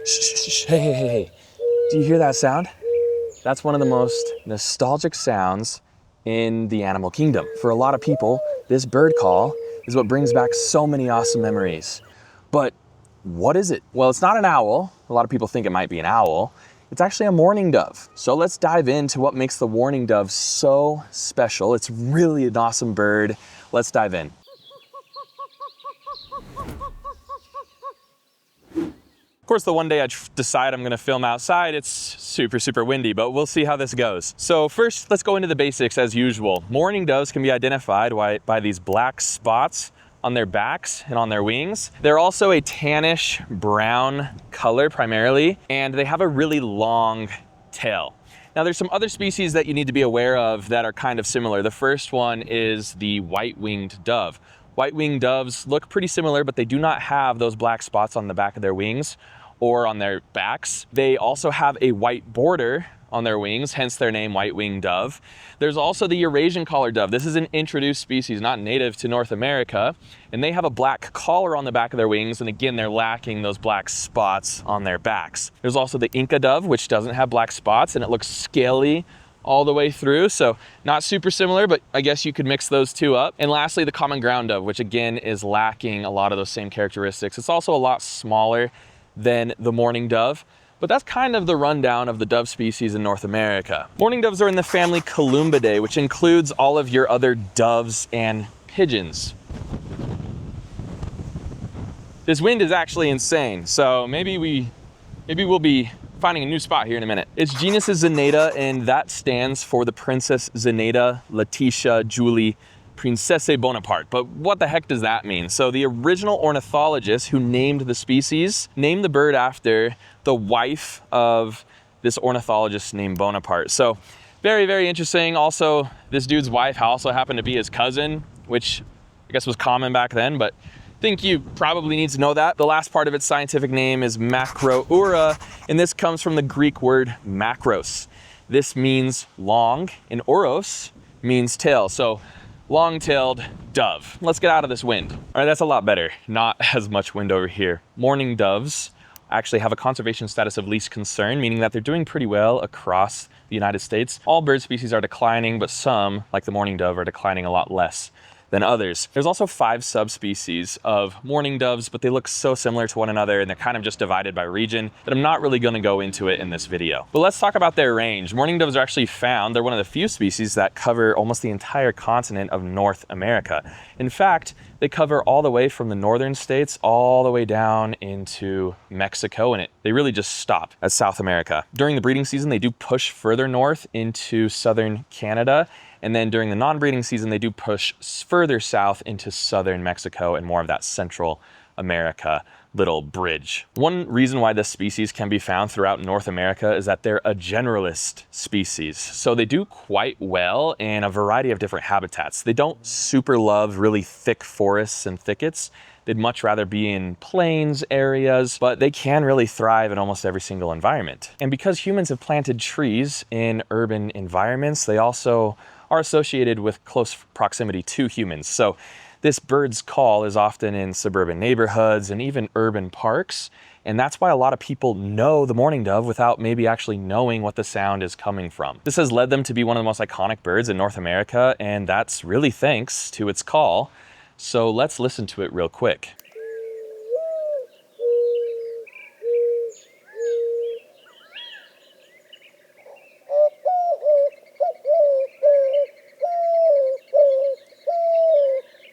Shh. Hey. Do you hear that sound? That's one of the most nostalgic sounds in the animal kingdom. For a lot of people, this bird call is what brings back so many awesome memories. But what is it? Well, it's not an owl. A lot of people think it might be an owl. It's actually a mourning dove. So let's dive into what makes the mourning dove so special. It's really an awesome bird. Let's dive in. Of course, the one day I decide I'm gonna film outside, it's super windy, but we'll see how this goes. So first, let's go into the basics as usual. Mourning doves can be identified by these black spots on their backs and on their wings. They're also a tannish brown color primarily, and they have a really long tail. Now there's some other species that you need to be aware of that are kind of similar. The first one is the white-winged dove. White-winged doves look pretty similar, but they do not have those black spots on the back of their wings or on their backs. They also have a white border on their wings, hence their name, white-winged dove. There's also the Eurasian collared dove. This is an introduced species, not native to North America, and they have a black collar on the back of their wings, and again, they're lacking those black spots on their backs. There's also the Inca dove, which doesn't have black spots, and it looks scaly all the way through, so not super similar, but I guess you could mix those two up. And lastly, the common ground dove, which again is lacking a lot of those same characteristics. It's also a lot smaller than the mourning dove, but that's kind of the rundown of the dove species in North America. Mourning doves are in the family Columbidae, which includes all of your other doves and pigeons. This wind is actually insane, so maybe we'll be finding a new spot here in a minute. Its genus is Zenaida, and that stands for the Princess Zenaida Laetitia Julie Princesse Bonaparte. But what the heck does that mean? So the original ornithologist who named the species named the bird after the wife of this ornithologist named Bonaparte. So very interesting. Also, this dude's wife also happened to be his cousin, which I guess was common back then, but I think you probably need to know that. The last part of its scientific name is Macroura, and this comes from the Greek word macros. This means long, and oros means tail. So long-tailed dove. Let's get out of this wind. All right, that's a lot better. Not as much wind over here. Mourning doves actually have a conservation status of least concern, meaning that they're doing pretty well across the United States. All bird species are declining, but some, like the mourning dove, are declining a lot less than others. There's also 5 subspecies of mourning doves, but they look so similar to one another, and they're kind of just divided by region that I'm not really gonna go into it in this video. But let's talk about their range. Mourning doves are actually found, they're one of the few species that cover almost the entire continent of North America. In fact, they cover all the way from the northern states all the way down into Mexico, and they really just stop at South America. During the breeding season, they do push further north into southern Canada, and then during the non-breeding season, they do push further south into southern Mexico and more of that Central America little bridge. One reason why this species can be found throughout North America is that they're a generalist species. So they do quite well in a variety of different habitats. They don't super love really thick forests and thickets. They'd much rather be in plains areas, but they can really thrive in almost every single environment. And because humans have planted trees in urban environments, they also are associated with close proximity to humans. So this bird's call is often in suburban neighborhoods and even urban parks. And that's why a lot of people know the mourning dove without maybe actually knowing what the sound is coming from. This has led them to be one of the most iconic birds in North America, and that's really thanks to its call. So let's listen to it real quick.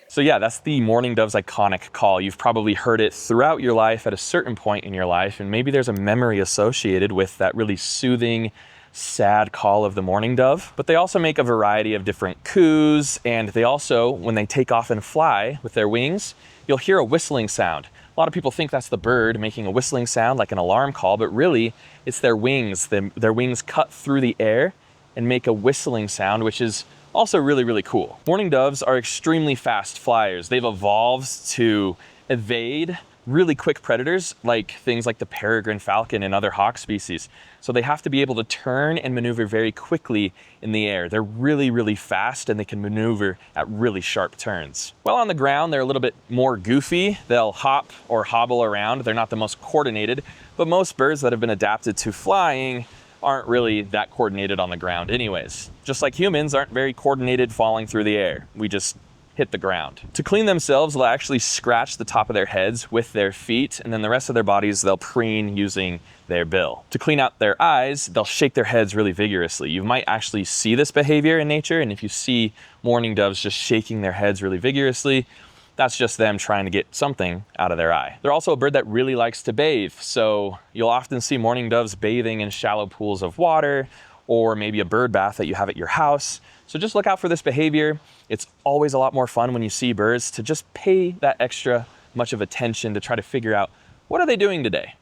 So yeah, that's the mourning dove's iconic call. You've probably heard it throughout your life at a certain point in your life, and maybe there's a memory associated with that really soothing, sad call of the mourning dove. But they also make a variety of different coos, and they also, when they take off and fly with their wings, you'll hear a whistling sound. A lot of people think that's the bird making a whistling sound like an alarm call, but really it's their wings. Their wings cut through the air and make a whistling sound, which is also really cool. Mourning doves are extremely fast flyers. They've evolved to evade really quick predators, like things like the peregrine falcon and other hawk species. So they have to be able to turn and maneuver very quickly in the air. They're really, really fast, and they can maneuver at really sharp turns. While on the ground, they're a little bit more goofy. They'll hop or hobble around. They're not the most coordinated, but most birds that have been adapted to flying aren't really that coordinated on the ground anyways. Just like humans aren't very coordinated falling through the air. We just hit the ground. To clean themselves, they'll actually scratch the top of their heads with their feet, and then the rest of their bodies they'll preen using their bill. To clean out their eyes, they'll shake their heads really vigorously. You might actually see this behavior in nature, and if you see mourning doves just shaking their heads really vigorously, that's just them trying to get something out of their eye. They're also a bird that really likes to bathe, so you'll often see mourning doves bathing in shallow pools of water, or maybe a bird bath that you have at your house. So just look out for this behavior. It's always a lot more fun when you see birds to just pay that extra much of attention to try to figure out, what are they doing today?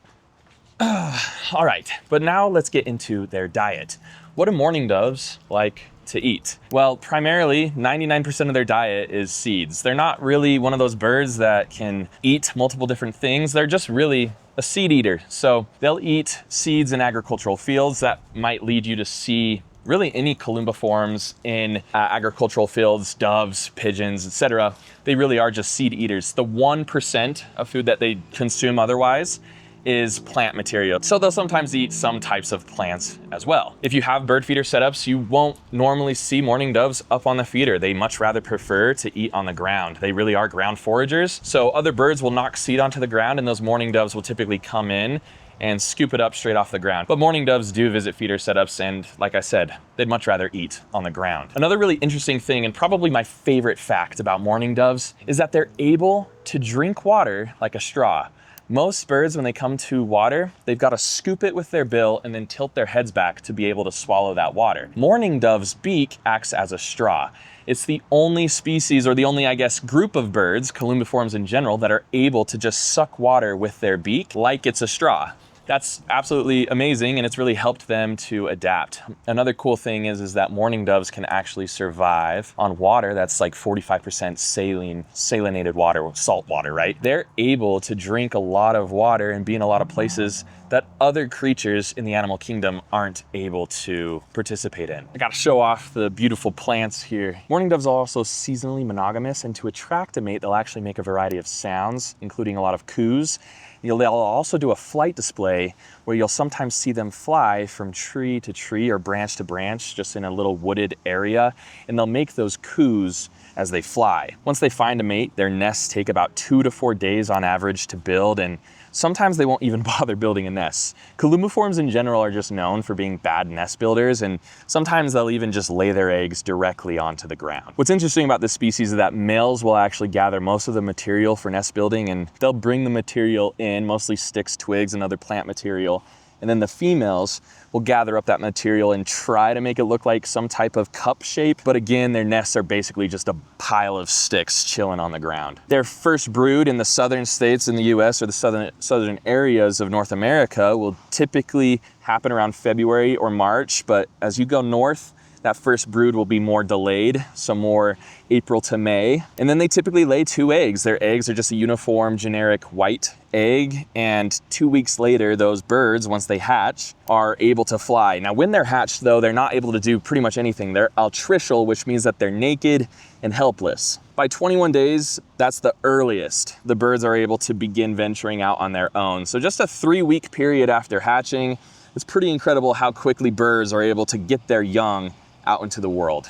All right, but now let's get into their diet. What do mourning doves like to eat? Well, primarily 99% of their diet is seeds. They're not really one of those birds that can eat multiple different things. They're just really a seed eater. So they'll eat seeds in agricultural fields. That might lead you to see really any columbiforms in agricultural fields, doves, pigeons, etc. They really are just seed eaters. The 1% of food that they consume otherwise is plant material. So they'll sometimes eat some types of plants as well. If you have bird feeder setups, you won't normally see mourning doves up on the feeder. They much rather prefer to eat on the ground. They really are ground foragers. So other birds will knock seed onto the ground, and those mourning doves will typically come in and scoop it up straight off the ground. But mourning doves do visit feeder setups, and like I said, they'd much rather eat on the ground. Another really interesting thing, and probably my favorite fact about mourning doves, is that they're able to drink water like a straw. Most birds, when they come to water, they've got to scoop it with their bill and then tilt their heads back to be able to swallow that water. Mourning dove's beak acts as a straw. It's the only species, or the only, I guess, group of birds, columbiforms in general, that are able to just suck water with their beak like it's a straw. That's absolutely amazing, and it's really helped them to adapt. Another cool thing is that mourning doves can actually survive on water that's like 45% salinated water, salt water, right? They're able to drink a lot of water and be in a lot of places that other creatures in the animal kingdom aren't able to participate in. I gotta show off the beautiful plants here. Mourning doves are also seasonally monogamous, and to attract a mate, they'll actually make a variety of sounds, including a lot of coos. They'll also do a flight display where you'll sometimes see them fly from tree to tree or branch to branch, just in a little wooded area, and they'll make those coos as they fly. Once they find a mate, their nests take about 2 to 4 days on average to build, and sometimes they won't even bother building a nest. Columbiforms in general are just known for being bad nest builders, and sometimes they'll even just lay their eggs directly onto the ground. What's interesting about this species is that males will actually gather most of the material for nest building, and they'll bring the material in, mostly sticks, twigs, and other plant material, and then the females will gather up that material and try to make it look like some type of cup shape. But again, their nests are basically just a pile of sticks chilling on the ground. Their first brood in the southern states in the US, or the southern areas of North America, will typically happen around February or March. But as you go north, that first brood will be more delayed, so more April to May. And then they typically lay 2 eggs. Their eggs are just a uniform, generic white egg, and 2 weeks later, those birds, once they hatch, are able to fly. Now, when they're hatched, though, they're not able to do pretty much anything. They're altricial, which means that they're naked and helpless. By 21 days, that's the earliest the birds are able to begin venturing out on their own. So just a 3-week period after hatching, it's pretty incredible how quickly birds are able to get their young out into the world.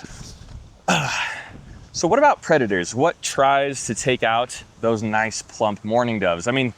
So what about predators? What tries to take out those nice plump mourning doves? I mean,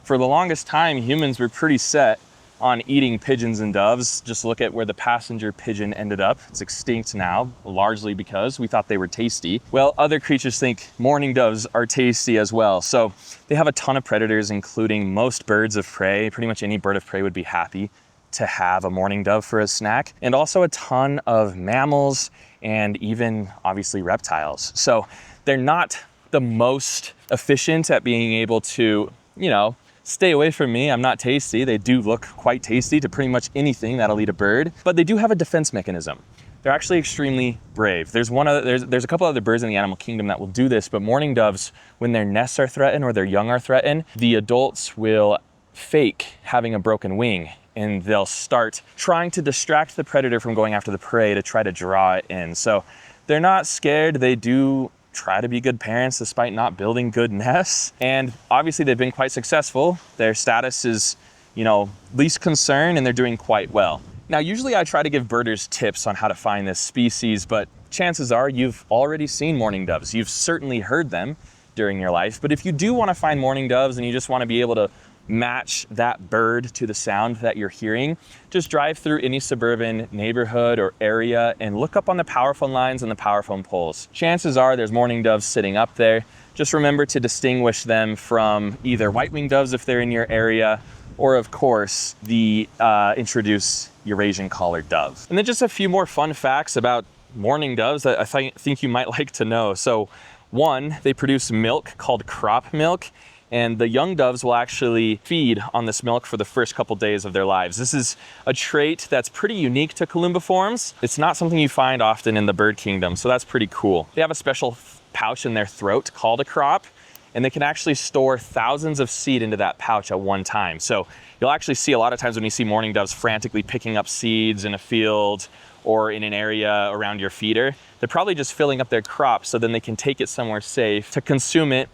for the longest time, humans were pretty set on eating pigeons and doves. Just look at where the passenger pigeon ended up. It's extinct now, largely because we thought they were tasty. Well, other creatures think mourning doves are tasty as well. So they have a ton of predators, including most birds of prey. Pretty much any bird of prey would be happy to have a mourning dove for a snack, and also a ton of mammals and even obviously reptiles. So they're not the most efficient at being able to, stay away from me, I'm not tasty. They do look quite tasty to pretty much anything that'll eat a bird, but they do have a defense mechanism. they're actually extremely brave. There's a couple other birds in the animal kingdom that will do this, but mourning doves, when their nests are threatened or their young are threatened, the adults will fake having a broken wing, and they'll start trying to distract the predator from going after the prey to try to draw it in. So they're not scared. They do try to be good parents despite not building good nests. And obviously they've been quite successful. Their status is, least concern, and they're doing quite well. Now, usually I try to give birders tips on how to find this species, but chances are you've already seen mourning doves. You've certainly heard them during your life. But if you do want to find mourning doves and you just want to be able to match that bird to the sound that you're hearing, just drive through any suburban neighborhood or area and look up on the power phone lines and the power phone poles. Chances are there's mourning doves sitting up there. Just remember to distinguish them from either white-winged doves if they're in your area, or of course the introduced Eurasian collared dove. And then just a few more fun facts about mourning doves that I think you might like to know. So one, they produce milk called crop milk, and the young doves will actually feed on this milk for the first couple days of their lives. This is a trait that's pretty unique to columbiforms. It's not something you find often in the bird kingdom, so that's pretty cool. They have a special pouch in their throat called a crop, and they can actually store thousands of seed into that pouch at one time. So you'll actually see a lot of times when you see mourning doves frantically picking up seeds in a field or in an area around your feeder, they're probably just filling up their crop so then they can take it somewhere safe to consume it,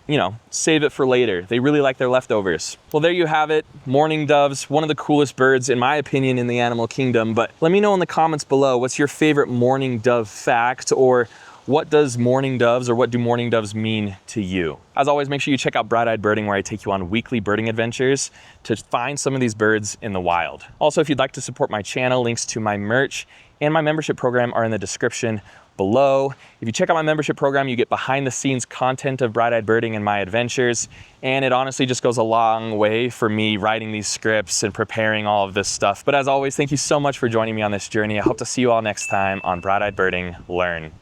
save it for later. They really like their leftovers. Well, there you have it, mourning doves, one of the coolest birds in my opinion in the animal kingdom. But let me know in the comments below, what's your favorite mourning dove fact, or what does mourning doves, or what do mourning doves mean to you? As always, make sure you check out Bright-Eyed Birding, where I take you on weekly birding adventures to find some of these birds in the wild. Also, if you'd like to support my channel, links to my merch and my membership program are in the description below. If you check out my membership program, you get behind the scenes content of Bright-Eyed Birding and my adventures. And it honestly just goes a long way for me writing these scripts and preparing all of this stuff. But as always, thank you so much for joining me on this journey. I hope to see you all next time on Bright-Eyed Birding Learn.